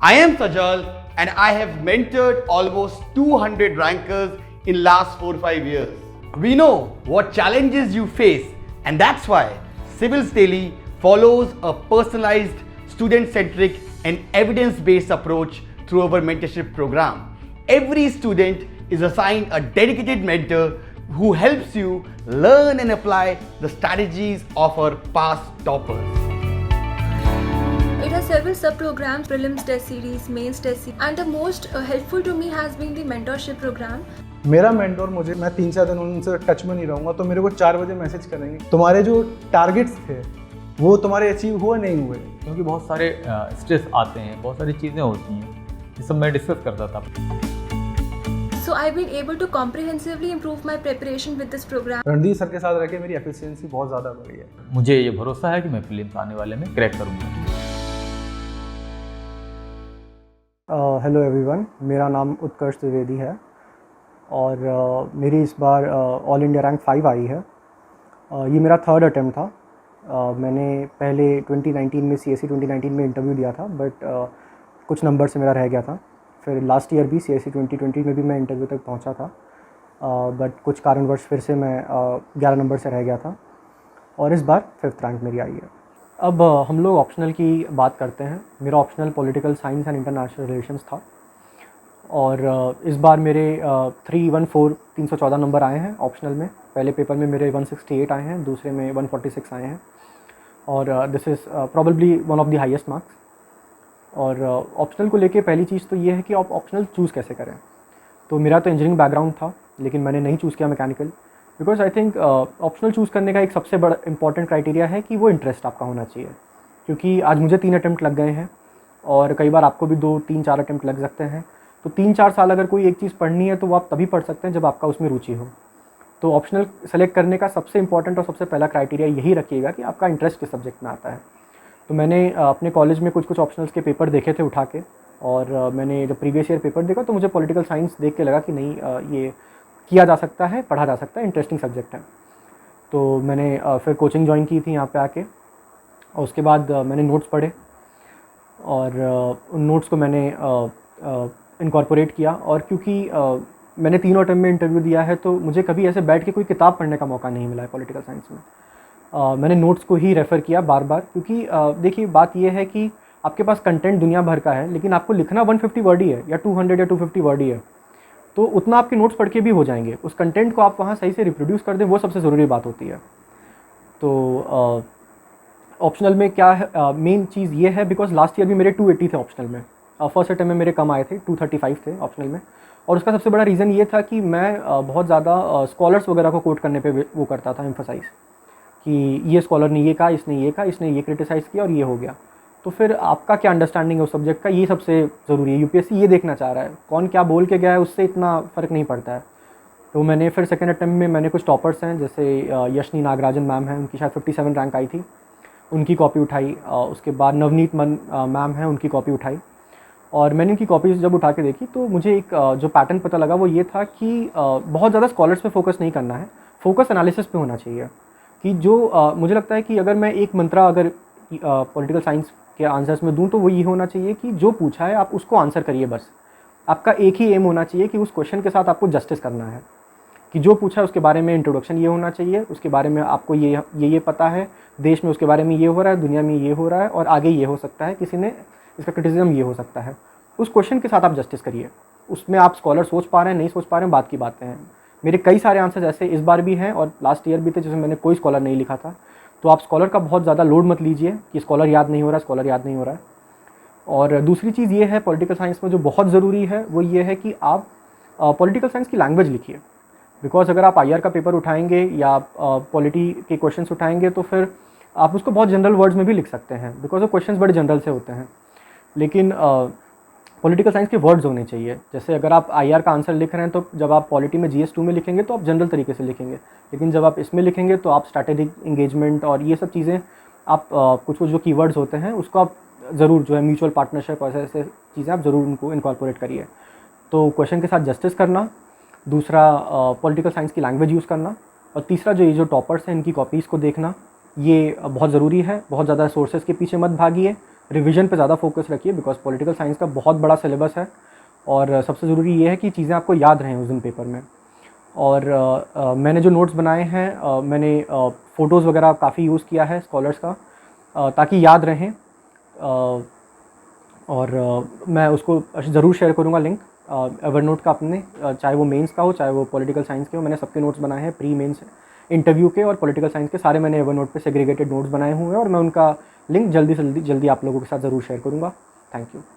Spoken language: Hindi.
I am Sajal and I have mentored almost 200 rankers in last 4-5 years. We know what challenges you face, and that's why Civils Daily follows a personalized, student-centric and evidence-based approach through our mentorship program. Every student is assigned a dedicated mentor who helps you learn and apply the strategies of our past toppers. It has several sub-programs, prelims test series, mains test series, and the most helpful to me has been the mentorship program. मेरा मेंटोर मुझे, मैं 3-4 दिन उनसे टच में नहीं रहूँगा तो मेरे को 4 बजे मैसेज करेंगे, तुम्हारे जो टारगेट्स थे वो तुम्हारे अचीव हुए नहीं हुए, क्योंकि बहुत सारे स्ट्रेस आते हैं, बहुत सारी चीज़ें होती हैं, ये सब मैं डिस्कस करता था। So I've been able to comprehensively improve my preparation with this program. Randeep sir के साथ रह के मेरी एफिशिएंसी बहुत ज़्यादा बढ़ी है। मुझे ये भरोसा है कि मैं प्रीलिम्स आने वाले में क्रैक करूँगा। हेलो एवरीवन, मेरा नाम उत्कर्ष द्विवेदी है और मेरी इस बार ऑल इंडिया रैंक 5 आई है। ये मेरा 3rd अटेम्प्ट था। मैंने पहले 2019 में CSE 2019 में इंटरव्यू दिया था, बट कुछ नंबर से मेरा रह गया था। फिर लास्ट ईयर भी CSE 2020 में भी मैं इंटरव्यू तक पहुंचा था, बट कुछ कारणवश फिर से मैं 11 नंबर से रह गया था और इस बार 5th रैंक मेरी आई है। अब हम लोग ऑप्शनल की बात करते हैं। मेरा optional political science and international relations था और इस बार मेरे 314 नंबर आए हैं ऑप्शनल में। पहले पेपर में मेरे 168 आए हैं, दूसरे में 146 आए हैं और this is probably one of the highest marks. और ऑप्शनल को लेके पहली चीज़ तो ये है कि आप ऑप्शनल चूज़ कैसे करें। तो मेरा तो इंजीनियरिंग बैकग्राउंड था, लेकिन मैंने नहीं चूज़ किया mechanical, because I think optional choose करने का एक सबसे बड़ा इंपॉर्टेंट क्राइटेरिया है कि वो इंटरेस्ट आपका होना चाहिए। क्योंकि आज मुझे 3 अटेम्प्ट लग गए हैं और कई बार आपको भी 2-3-4 अटेम्प्ट लग सकते हैं। तो 3-4 साल अगर कोई एक चीज़ पढ़नी है तो वो आप तभी पढ़ सकते हैं जब आपका उसमें रुचि हो। तो ऑप्शनल सेलेक्ट करने का सबसे इंपॉर्टेंट और सबसे पहला क्राइटेरिया यही रखिएगा कि आपका इंटरेस्ट किस सब्जेक्ट में आता है। तो मैंने अपने कॉलेज में कुछ ऑप्शनल्स के पेपर देखे थे उठा के, और मैंने जब प्रीवियस ईयर पेपर देखा तो मुझे पॉलिटिकल साइंस देख के लगा कि नहीं, ये किया जा सकता है, पढ़ा जा सकता है, इंटरेस्टिंग सब्जेक्ट है। तो मैंने फिर कोचिंग ज्वाइन की थी यहाँ पे आके, और उसके बाद मैंने नोट्स पढ़े और उन नोट्स को मैंने इनकॉर्पोरेट किया। और क्योंकि मैंने 3 अटेम्प्ट में इंटरव्यू दिया है तो मुझे कभी ऐसे बैठ के कोई किताब पढ़ने का मौका नहीं मिला है पॉलिटिकल साइंस में। मैंने नोट्स को ही रेफ़र किया बार बार, क्योंकि देखिए बात यह है कि आपके पास कंटेंट दुनिया भर का है, लेकिन आपको लिखना 150 वर्ड ही है या 200 या 250 वर्ड ही है। तो उतना आपके नोट्स पढ़ के भी हो जाएंगे, उस कंटेंट को आप वहाँ सही से रिप्रोड्यूस कर दें, वो सबसे ज़रूरी बात होती है। तो ऑप्शनल में क्या है, मेन चीज़ ये है, बिकॉज लास्ट ईयर भी मेरे 280 थे ऑप्शनल में। फर्स्ट अटेम्प्ट में मेरे कम आए थे, 235 थे ऑप्शनल में। और उसका सबसे बड़ा रीज़न ये था कि मैं बहुत ज़्यादा स्कॉलर्स वगैरह को कोट करने पे वो करता था एम्फसाइज़, कि ये स्कॉलर ने ये कहा, इसने ये कहा, इसने ये क्रिटिसाइज़ किया और ये हो गया। तो फिर आपका क्या अंडरस्टैंडिंग है उस सब्जेक्ट का, ये सबसे ज़रूरी है। यूपीएससी ये देखना चाह रहा है, कौन क्या बोल के गया है उससे इतना फ़र्क नहीं पड़ता है। तो मैंने फिर सेकंड अटेम्प्ट में मैंने कुछ टॉपर्स हैं, जैसे यशनी नागराजन मैम हैं, उनकी शायद 57 रैंक आई थी, उनकी कॉपी उठाई। उसके बाद नवनीत मैम हैं, उनकी कॉपी उठाई। और मैंने इनकी कॉपीज़ जब उठा के देखी तो मुझे एक जो पैटर्न पता लगा वो ये था कि बहुत ज़्यादा स्कॉलर्स पे फोकस नहीं करना है, फोकस एनालिसिस पे होना चाहिए। कि जो मुझे लगता है कि अगर मैं एक मंत्रा अगर पॉलिटिकल साइंस के आंसर्स में दूं तो वो ये होना चाहिए कि जो पूछा है आप उसको आंसर करिए। बस आपका एक ही एम होना चाहिए कि उस क्वेश्चन के साथ आपको जस्टिस करना है, कि जो पूछा है उसके बारे में इंट्रोडक्शन ये होना चाहिए, उसके बारे में आपको ये पता है, देश में उसके बारे में ये हो रहा है, दुनिया में ये हो रहा है और आगे ये हो सकता है, किसी ने इसका क्रिटिसिज्म ये हो सकता है। उस क्वेश्चन के साथ आप जस्टिस करिए। उसमें आप स्कॉलर सोच पा रहे हैं नहीं सोच पा रहे हैं, बात की बातें हैं। मेरे कई सारे आंसर्स ऐसे इस बार भी हैं और लास्ट ईयर भी थे जिसमें मैंने कोई स्कॉलर नहीं लिखा था। तो आप स्कॉलर का बहुत ज़्यादा लोड मत लीजिए कि स्कॉलर याद नहीं हो रहा है, स्कॉलर याद नहीं हो रहा है। और दूसरी चीज़ ये है पॉलिटिकल साइंस में जो बहुत ज़रूरी है वो ये है कि आप पॉलिटिकल साइंस की लैंग्वेज लिखिए। बिकॉज अगर आप IR का पेपर उठाएंगे या पॉलिटी के क्वेश्चंस उठाएंगे तो फिर आप उसको बहुत जनरल वर्ड्स में भी लिख सकते हैं, बिकॉज वो क्वेश्चंस बड़े जनरल से होते हैं। लेकिन पॉलिटिकल साइंस के वर्ड्स होने चाहिए। जैसे अगर आप IR का आंसर लिख रहे हैं तो जब आप पॉलिटी में GS2 में लिखेंगे तो आप जनरल तरीके से लिखेंगे, लेकिन जब आप इसमें लिखेंगे तो आप स्ट्रैटेजिक इंगेजमेंट और ये सब चीज़ें आप कुछ जो कीवर्ड्स होते हैं उसको आप ज़रूर जो है म्यूचुअल पार्टनरशिप ऐसे ऐसे चीज़ें आप ज़रूर उनको इनकॉर्पोरेट करिए। तो क्वेश्चन के साथ जस्टिस करना, दूसरा पॉलिटिकल साइंस की लैंग्वेज यूज़ करना, और तीसरा जो ये जो टॉपर्स हैं इनकी कॉपीज़ को देखना, ये बहुत ज़रूरी है। बहुत ज़्यादा सोर्सेज़ के पीछे मत भागिए, रिवीजन पे ज़्यादा फोकस रखिए, बिकॉज पॉलिटिकल साइंस का बहुत बड़ा सिलेबस है और सबसे ज़रूरी ये है कि चीज़ें आपको याद रहें उस दिन पेपर में। और मैंने जो नोट्स बनाए हैं मैंने फ़ोटोज़ वगैरह काफ़ी यूज़ किया है स्कॉलर्स का ताकि याद रहें। और मैं उसको ज़रूर शेयर करूँगा लिंक एवरनोट का अपने, चाहे वो मेंस का हो चाहे वो पॉलिटिकल साइंस के हो। मैंने सबके नोट्स बनाए हैं, प्री मेंस इंटरव्यू के और पॉलिटिकल साइंस के सारे मैंने एवरनोट पे सेग्रीगेटेड नोट्स बनाए हुए हैं और मैं उनका लिंक जल्दी से जल्दी आप लोगों के साथ ज़रूर शेयर करूँगा। Thank you.